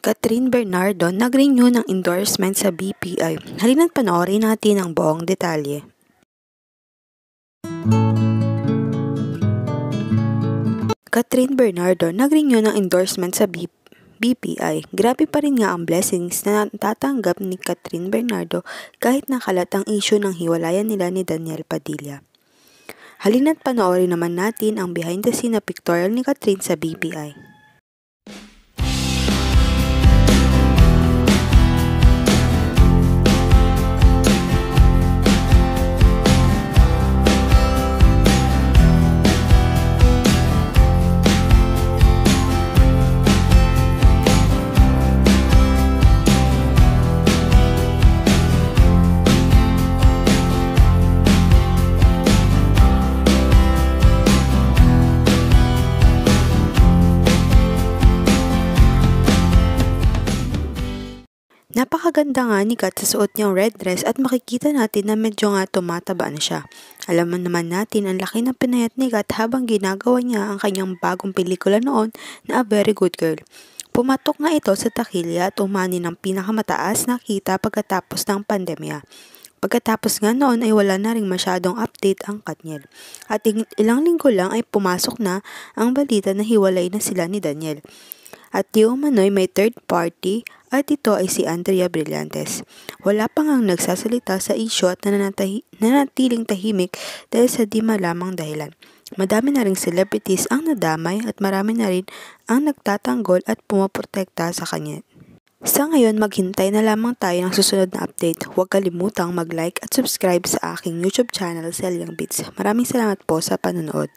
Catherine Bernardo nag-renew ng endorsement sa BPI. Halina't panoorin natin ang buong detalye. Catherine Bernardo nag-renew ng endorsement sa BPI. Grabe pa rin nga ang blessings na natatanggap ni Catherine Bernardo kahit nakalat ang issue ng hiwalayan nila ni Daniel Padilla. Halina't panoorin naman natin ang behind the scene na pictorial ni Catherine sa BPI. Napakaganda nga ni Kat sa suot niyang red dress at makikita natin na medyo nga tumataba na siya. Alam naman natin ang laki ng pinayat ni Kat habang ginagawa niya ang kanyang bagong pelikula noon na A Very Good Girl. Pumatok nga ito sa takilya at umani ng pinakamataas na kita pagkatapos ng pandemya. Pagkatapos nga noon ay wala na ring masyadong update ang Katniel. At ilang linggo lang ay pumasok na ang balita na hiwalay na sila ni Daniel. At di umano'y may third party at ito ay si Andrea Brillantes. Wala pa ngang nagsasalita sa issue at nanatiling tahimik dahil sa di malamang dahilan. Madami na ring celebrities ang nadamay at marami na rin ang nagtatanggol at pumaprotekta sa kanya. Sa ngayon, maghintay na lamang tayo ng susunod na update. Huwag kalimutang mag-like at subscribe sa aking YouTube channel, Celiang Beats. Maraming salamat po sa panonood.